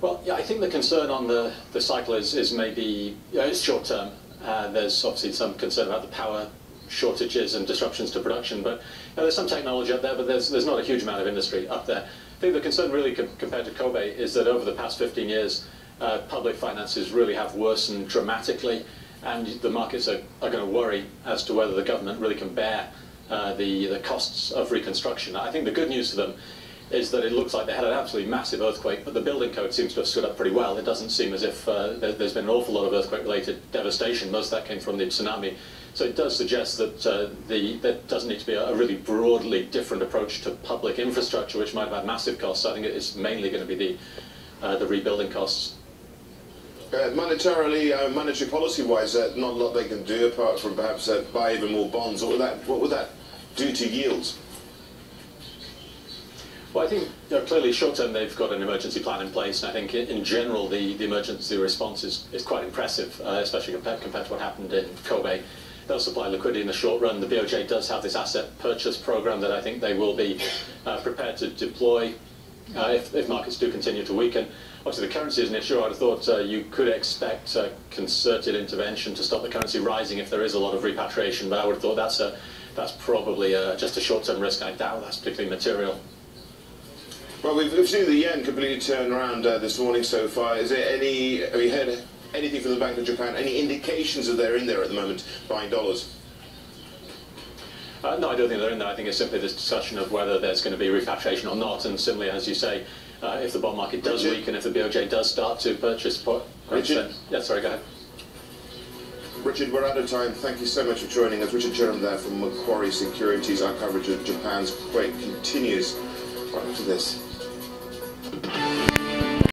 Well, yeah, I think the concern on the cycle is maybe it's short term. There's obviously some concern about the power shortages and disruptions to production, but there's some technology up there, but there's not a huge amount of industry up there. I think the concern really compared to Kobe is that over the past 15 years, public finances really have worsened dramatically, and the markets are going to worry as to whether the government really can bear the costs of reconstruction. I think the good news for them is that it looks like they had an absolutely massive earthquake, but the building code seems to have stood up pretty well. It doesn't seem as if there's been an awful lot of earthquake-related devastation. Most of that came from the tsunami. So it does suggest that there doesn't need to be a really broadly different approach to public infrastructure, which might have had massive costs. I think it's mainly going to be the rebuilding costs. Monetarily, monetary policy-wise, not a lot they can do apart from perhaps buy even more bonds. What would that do to yields? Well, I think clearly short-term they've got an emergency plan in place, and I think in general the emergency response is quite impressive, especially compared to what happened in Kobe. They'll supply liquidity in the short run. The BOJ does have this asset purchase program that I think they will be prepared to deploy if markets do continue to weaken. Obviously the currency is an issue. I'd have thought you could expect concerted intervention to stop the currency rising if there is a lot of repatriation, but I would have thought that's probably just a short-term risk. I doubt that's particularly material. Well, we've seen the yen completely turn around this morning so far. Is there have you heard anything from the Bank of Japan? Any indications that they're in there at the moment, buying dollars? No, I don't think they're in there. I think it's simply this discussion of whether there's going to be repatriation or not. And similarly, as you say, if the bond market does weaken, if the BOJ does start to purchase... Richard? Yeah, sorry, go ahead. Richard, we're out of time. Thank you so much for joining us. Richard Jerome there from Macquarie Securities. Our coverage of Japan's quake continues right after this.